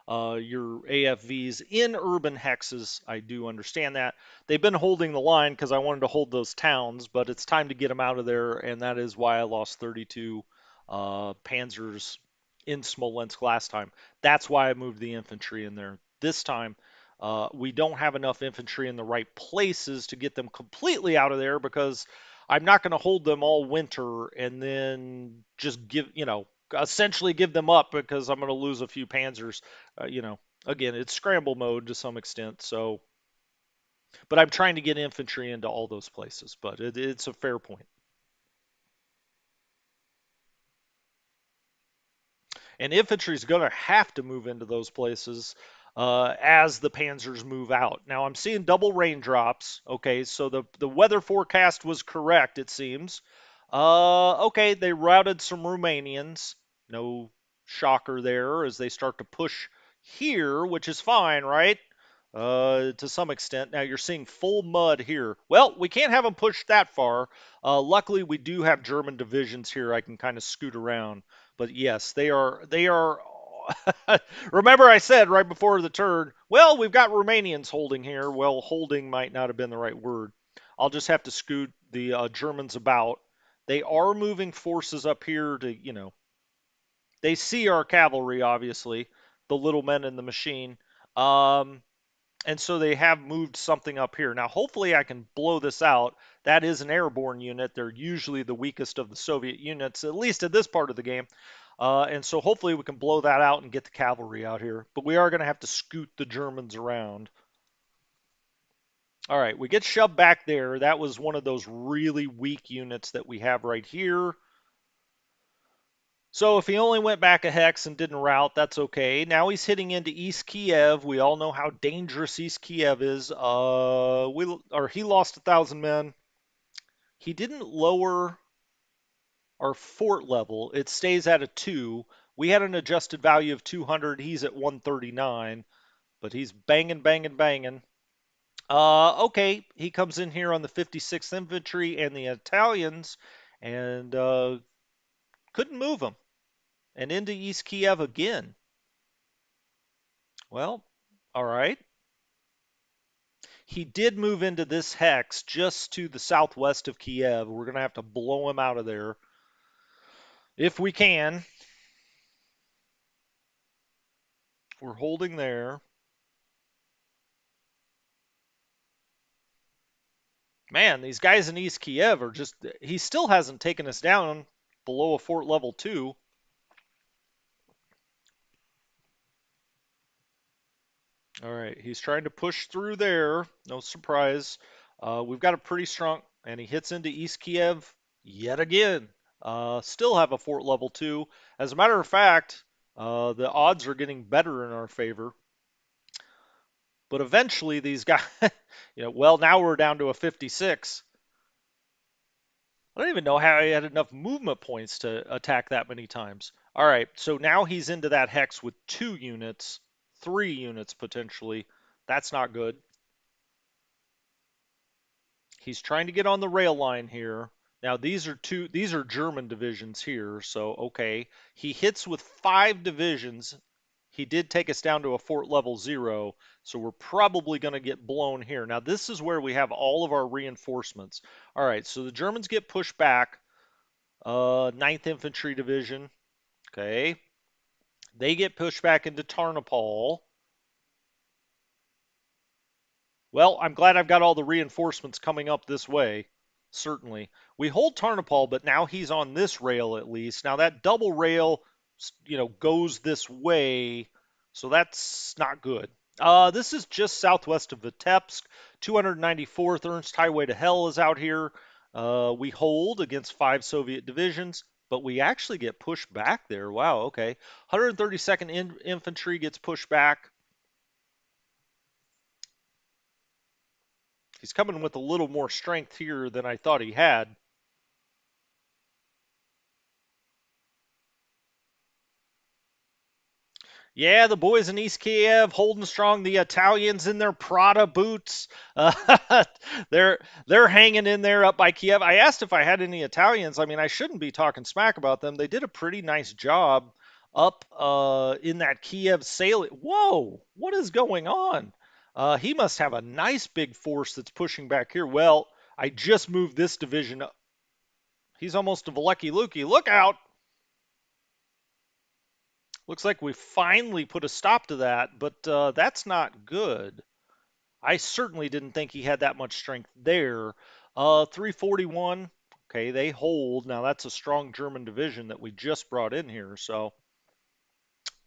A: your AFVs in urban hexes. I do understand that. They've been holding the line because I wanted to hold those towns, but it's time to get them out of there, and that is why I lost 32 panzers in Smolensk last time. That's why I moved the infantry in there. This time, we don't have enough infantry in the right places to get them completely out of there because I'm not going to hold them all winter and then just essentially give them up because I'm going to lose a few panzers. Again, it's scramble mode to some extent. So, but I'm trying to get infantry into all those places. But it's a fair point. And infantry is going to have to move into those places as the panzers move out. Now I'm seeing double raindrops. Okay, so the weather forecast was correct, it seems. Okay, they routed some Romanians. No shocker there as they start to push here, which is fine, right? To some extent. Now you're seeing full mud here. Well, we can't have them push that far. Luckily, we do have German divisions here. I can kind of scoot around. But yes, they are. They are. Remember, I said right before the turn. Well, we've got Romanians holding here. Well, holding might not have been the right word. I'll just have to scoot the Germans about. They are moving forces up here to, they see our cavalry, obviously, the little men in the machine. Um, and so they have moved something up here. Now, hopefully, I can blow this out. That is an airborne unit. They're usually the weakest of the Soviet units, at least at this part of the game. And so hopefully we can blow that out and get the cavalry out here. But we are going to have to scoot the Germans around. All right, we get shoved back there. That was one of those really weak units that we have right here. So if he only went back a hex and didn't route, that's okay. Now he's hitting into East Kiev. We all know how dangerous East Kiev is. He lost 1,000 men. He didn't lower our fort level. It stays at a 2. We had an adjusted value of 200. He's at 139, but he's banging, banging, banging. Okay, he comes in here on the 56th Infantry and the Italians and couldn't move him. And into East Kiev again. Well, all right. He did move into this hex just to the southwest of Kiev. We're going to have to blow him out of there if we can. We're holding there. Man, these guys in East Kiev are just. He still hasn't taken us down below a fort level 2. All right, he's trying to push through there. No surprise. We've got a pretty strong, and he hits into East Kiev yet again. Still have a fort level 2. As a matter of fact, the odds are getting better in our favor. But eventually, these guys, well, now we're down to a 56. I don't even know how he had enough movement points to attack that many times. All right, so now he's into that hex with 2 units, 3 units potentially. That's not good. He's trying to get on the rail line here. Now these are German divisions here, so okay. He hits with 5 divisions. He did take us down to a fort level 0, so we're probably going to get blown here. Now this is where we have all of our reinforcements. All right, so the Germans get pushed back. 9th Infantry Division. Okay. They get pushed back into Tarnopol. Well, I'm glad I've got all the reinforcements coming up this way. Certainly. We hold Tarnopol, but now he's on this rail at least. Now that double rail, goes this way, so that's not good. This is just southwest of Vitebsk. 294th Ernst Highway to Hell is out here. We hold against 5 Soviet divisions, but we actually get pushed back there. Wow, okay. 132nd Infantry gets pushed back. He's coming with a little more strength here than I thought he had. Yeah, the boys in East Kiev holding strong. The Italians in their Prada boots, uh, they're they're hanging in there up by Kiev. I asked if I had any Italians. I mean, I shouldn't be talking smack about them. They did a pretty nice job up in that Kiev salient. Whoa, what is going on? He must have a nice big force that's pushing back here. Well, I just moved this division up. He's almost to Valecky Lukey. Look out! Looks like we finally put a stop to that, but that's not good. I certainly didn't think he had that much strength there. 341. Okay, they hold. Now that's a strong German division that we just brought in here. So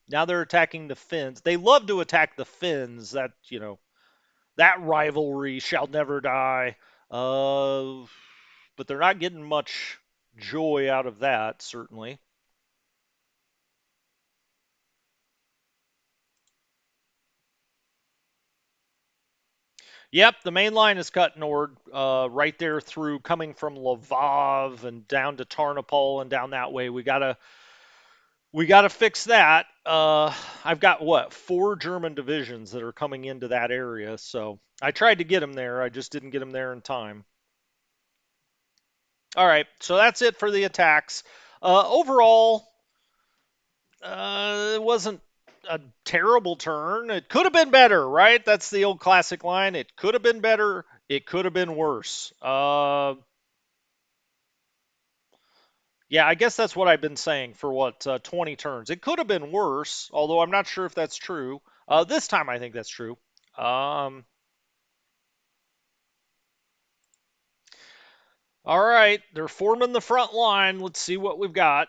A: now they're attacking the Finns. They love to attack the Finns. That rivalry shall never die. But they're not getting much joy out of that, certainly. Yep, the main line is cut north, right there through coming from Lvov and down to Tarnopol and down that way. We gotta fix that. I've got what 4 German divisions that are coming into that area, so I tried to get them there. I just didn't get them there in time. All right, so that's it for the attacks. Overall, it wasn't a terrible turn. It could have been better, right? That's the old classic line. It could have been better. It could have been worse. Yeah, I guess that's what I've been saying for 20 turns. It could have been worse, although I'm not sure if that's true. This time I think that's true. Um, all right, they're forming the front line. Let's see what we've got.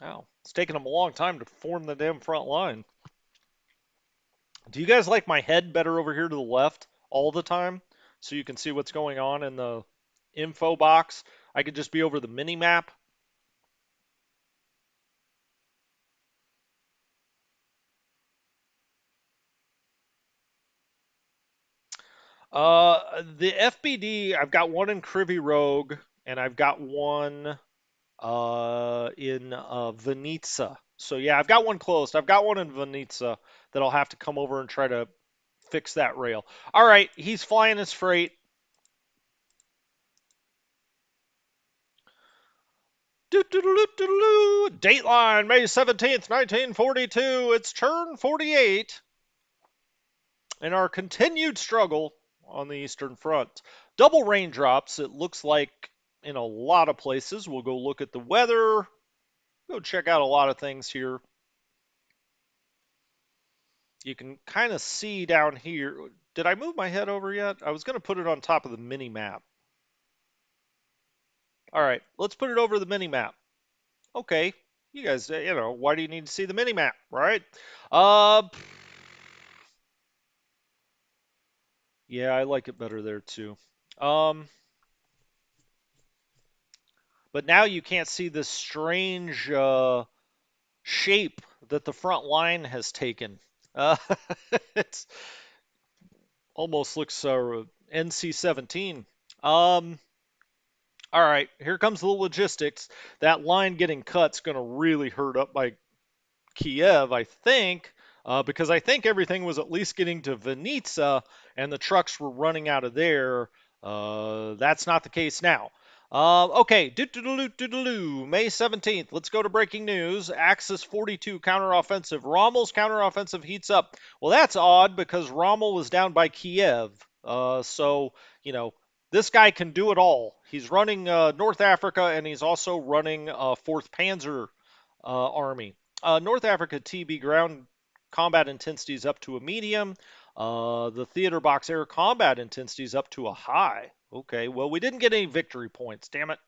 A: Oh, it's taking them a long time to form the damn front line. Do you guys like my head better over here to the left all the time so you can see what's going on in the info box? I could just be over the mini map. The FBD, I've got one in Krivy Rogue, and I've got one in Vinica. So yeah, I've got one closed. I've got one in Vinica that I'll have to come over and try to fix that rail. All right, he's flying his freight. Dateline, May 17th, 1942. It's turn 48 in our continued struggle on the Eastern Front. Double raindrops, it looks like in a lot of places. We'll go look at the weather, go check out a lot of things here. You can kind of see down here. Did I move my head over yet? I was going to put it on top of the mini map. All right, let's put it over the mini map. Okay, you guys, why do you need to see the mini map, right? Uh, yeah, I like it better there too. Um, but now you can't see this strange shape that the front line has taken. Uh, it's almost looks NC-17. Um, all right, here comes the logistics. That line getting cut's going to really hurt up by Kiev, I think, because I think everything was at least getting to Vinica and the trucks were running out of there. That's not the case now. Okay, May 17th. Let's go to breaking news. Axis 42 counteroffensive. Rommel's counteroffensive heats up. Well, that's odd because Rommel was down by Kiev. So, you know, this guy can do it all. He's running North Africa and he's also running 4th Panzer Army. North Africa TB ground combat intensity is up to a medium. The theater box air combat intensity is up to a high. Okay, well, we didn't get any victory points, damn it.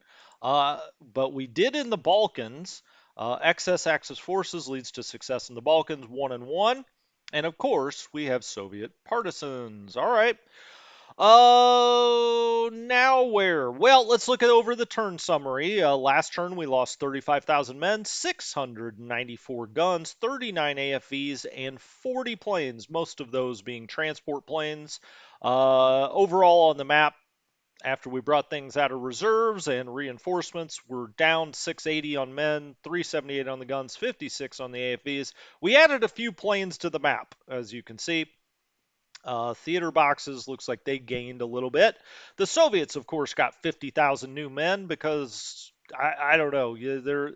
A: But we did in the Balkans. Excess Axis forces leads to success in the Balkans, 1-1. And of course, we have Soviet partisans. All right. Oh, now where? Well, let's look at over the turn summary. Last turn, we lost 35,000 men, 694 guns, 39 AFVs, and 40 planes, most of those being transport planes. Overall on the map, After we brought things out of reserves and reinforcements, we're down 680 on men, 378 on the guns, 56 on the AFVs. We added a few planes to the map, as you can see. Theater boxes looks like they gained a little bit. The Soviets, of course, got 50,000 new men because I don't know. They're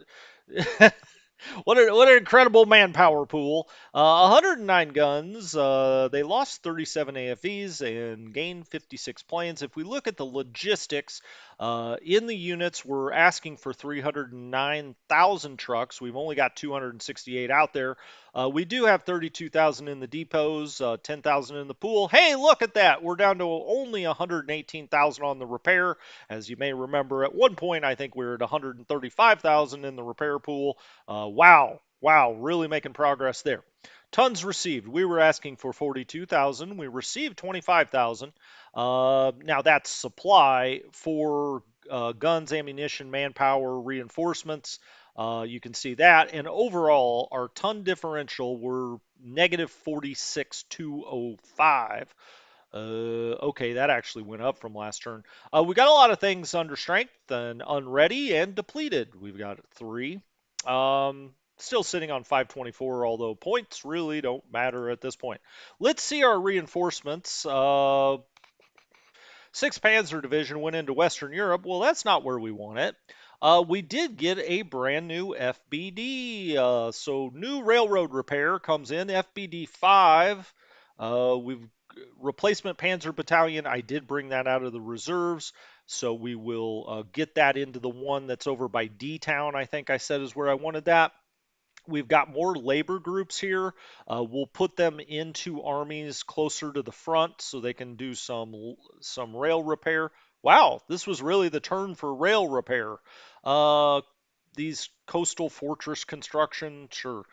A: what an incredible manpower pool. 109 guns. They lost 37 AFEs and gained 56 planes. If we look at the logistics in the units, we're asking for 309,000 trucks. We've only got 268 out there. We do have 32,000 in the depots, 10,000 in the pool. Hey, look at that. We're down to only 118,000 on the repair. As you may remember, at one point, I think we were at 135,000 in the repair pool. Wow. Wow. Really making progress there. Tons received. We were asking for 42,000. We received 25,000. Now that's supply for guns, ammunition, manpower, reinforcements. You can see that. And overall, our ton differential were negative 46,205. Okay, that actually went up from last turn. We got a lot of things under strength and unready and depleted. We've got three. Still sitting on 524, although points really don't matter at this point. Let's see our reinforcements. 6th Panzer Division went into Western Europe. Well, that's not where we want it. We did get a brand new FBD. So new railroad repair comes in, FBD 5. We've replacement Panzer Battalion. I did bring that out of the reserves. So we will get that into the one that's over by D-Town, I think I said is where I wanted that. We've got more labor groups here. We'll put them into armies closer to the front so they can do some rail repair. Wow, this was really the turn for rail repair. Uh, these coastal fortress construction, sure.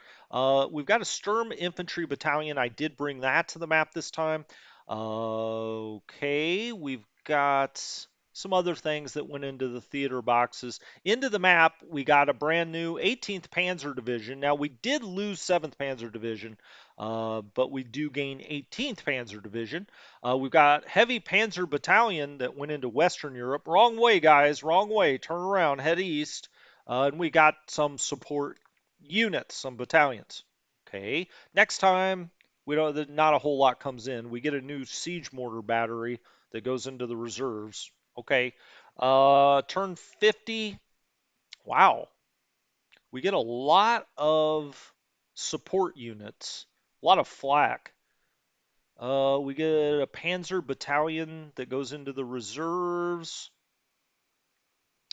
A: We've got a Sturm Infantry Battalion. I did bring that to the map this time. Okay, we've got some other things that went into the theater boxes. Into the map, we got a brand new 18th Panzer Division. Now, we did lose 7th Panzer Division, but we do gain 18th Panzer Division. We've got Heavy Panzer Battalion that went into Western Europe. Wrong way, guys, wrong way. Turn around, head east. And we got some support units, some battalions. Okay, next time, we don't. Not a whole lot comes in. We get a new siege mortar battery that goes into the reserves. Okay. Turn 50. Wow. We get a lot of support units, a lot of flak. We get a Panzer battalion that goes into the reserves,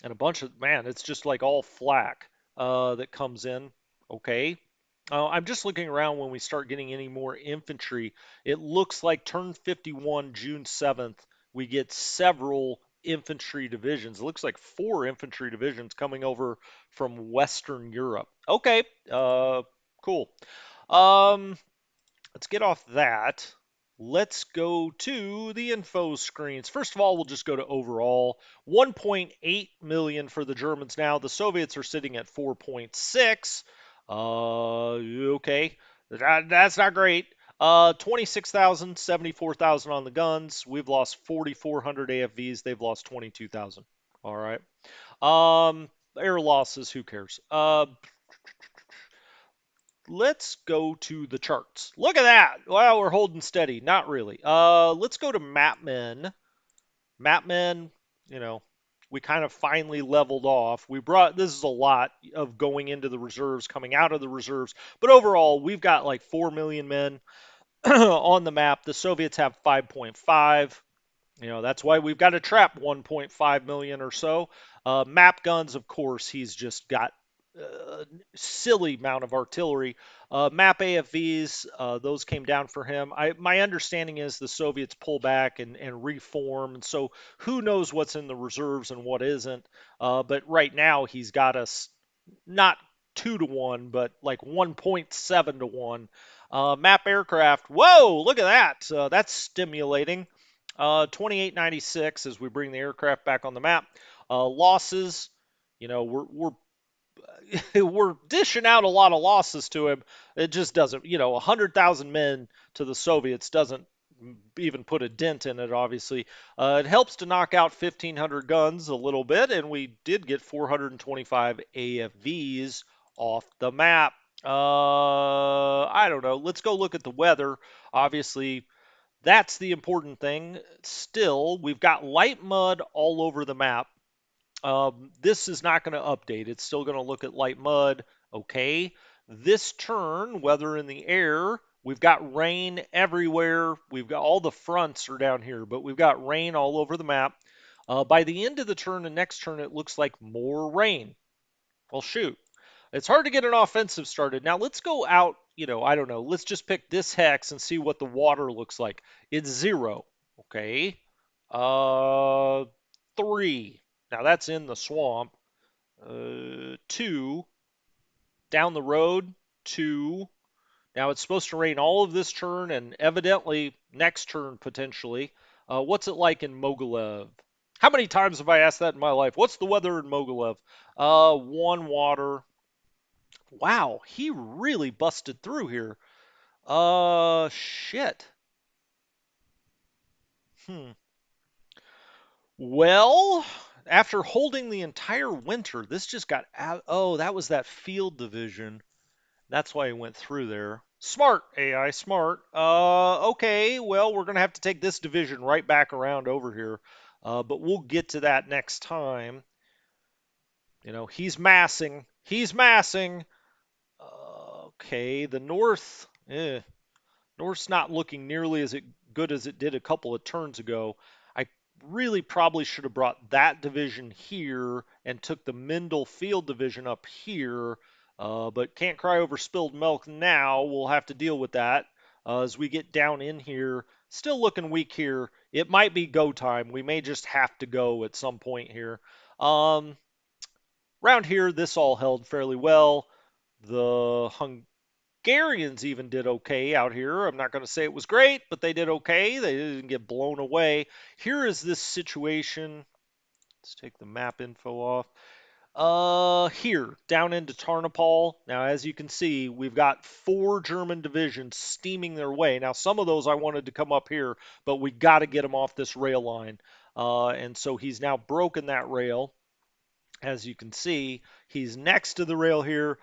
A: and a bunch of, man, it's just like all flak that comes in. Okay. I'm just looking around when we start getting any more infantry. It looks like turn 51, June 7th, we get several infantry divisions. It looks like 4 infantry divisions coming over from Western Europe. Okay, cool. Um, let's get off that. Let's go to the info screens. First of all, we'll just go to overall. 1.8 million for the Germans now. The Soviets are sitting at 4.6. Okay. That's not great. 26,000, 74,000 on the guns. We've lost 4,400 AFVs. They've lost 22,000. All right. Air losses, who cares? Let's go to the charts. Look at that. Wow, we're holding steady. Not really. Let's go to Mapmen. Mapmen, you know, we kind of finally leveled off. This is a lot of going into the reserves, coming out of the reserves, but overall, we've got like 4 million men on the map. The Soviets have 5.5. That's why we've got to trap 1.5 million or so. Map guns, of course, he's just got a silly amount of artillery. Map AFVs, those came down for him. My understanding is the Soviets pull back and reform, and so who knows what's in the reserves and what isn't. But right now he's got us not 2 to 1, but like 1.7 to 1. Map aircraft, whoa, look at that. That's stimulating. 2896 as we bring the aircraft back on the map. Losses, we're we're dishing out a lot of losses to him. It just doesn't, 100,000 men to the Soviets doesn't even put a dent in it, obviously. It helps to knock out 1,500 guns a little bit, and we did get 425 AFVs off the map. I don't know. Let's go look at the weather. Obviously, that's the important thing. Still, we've got light mud all over the map. This is not going to update. It's still going to look at light mud. Okay. This turn, weather in the air, we've got rain everywhere. We've got all the fronts are down here, but we've got rain all over the map. By the end of the turn and next turn, it looks like more rain. Well, shoot. It's hard to get an offensive started. Now let's go out, I don't know. Let's just pick this hex and see what the water looks like. It's 0. Okay. Uh, 3. Now that's in the swamp. 2. Down the road. 2. Now it's supposed to rain all of this turn and evidently next turn potentially. What's it like in Mogilev? How many times have I asked that in my life? What's the weather in Mogilev? 1 water. Wow, he really busted through here. Shit. Hmm. Well, after holding the entire winter, this just got out. Oh, that was that field division. That's why he went through there. Smart, AI, smart. Okay, well, we're going to have to take this division right back around over here. But we'll get to that next time. He's massing. He's massing. Okay, the north. North's not looking nearly as good as it did a couple of turns ago. I really probably should have brought that division here and took the Mendel Field division up here, but can't cry over spilled milk now. We'll have to deal with that as we get down in here. Still looking weak here. It might be go time. We may just have to go at some point here. Um, Around here, this all held fairly well. The Hungarians even did okay out here. I'm not going to say it was great, but they did okay. They didn't get blown away. Here is this situation. Let's take the map info off. Here, down into Tarnopol. Now, as you can see, we've got 4 German divisions steaming their way. Now, some of those I wanted to come up here, but we got to get them off this rail line. And so he's now broken that rail. As you can see, he's next to the rail here.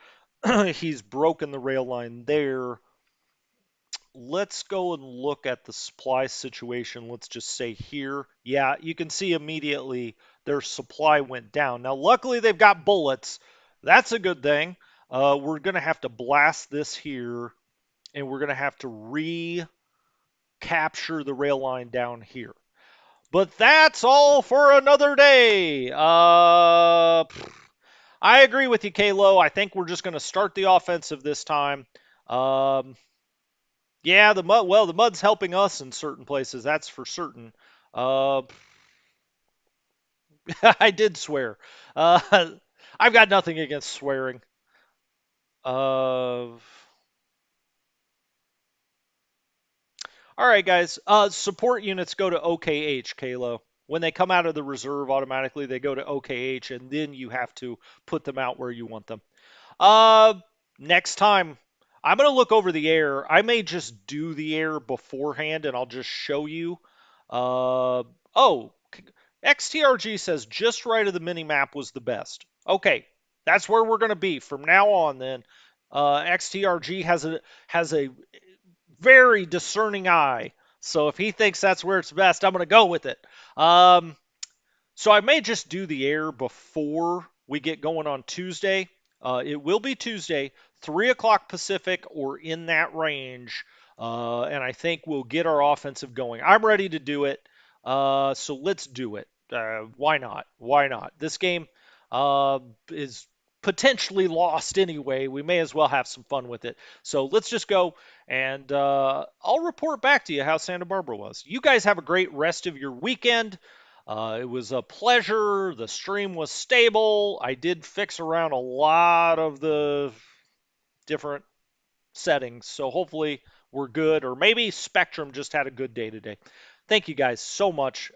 A: He's broken the rail line there. Let's go and look at the supply situation. Let's just say here. Yeah, you can see immediately their supply went down. Now, luckily, they've got bullets. That's a good thing. We're going to have to blast this here, and we're going to have to recapture the rail line down here. But that's all for another day. I agree with you, Kalo. I think we're just going to start the offensive this time. Yeah, the mud. Well, the mud's helping us in certain places. That's for certain. Uh, I did swear. Uh, I've got nothing against swearing. All right, guys. Support units go to OKH, Kalo. When they come out of the reserve, automatically they go to OKH, and then you have to put them out where you want them. Uh, Next time, I'm going to look over the air. I may just do the air beforehand and I'll just show you. Oh, XTRG says just right of the mini map was the best. Okay, that's where we're going to be from now on then. XTRG has a very discerning eye. So if he thinks that's where it's best, I'm going to go with it. So I may just do the air before we get going on Tuesday. It will be Tuesday, 3 o'clock Pacific or in that range. And I think we'll get our offensive going. I'm ready to do it. So let's do it. Why not? Why not? This game is potentially lost anyway. We may as well have some fun with it. So let's just go, and I'll report back to you how Santa Barbara was. You guys have a great rest of your weekend. It was a pleasure. The stream was stable. I did fix around a lot of the different settings, so hopefully we're good. Or maybe Spectrum just had a good day today. Thank you guys so much.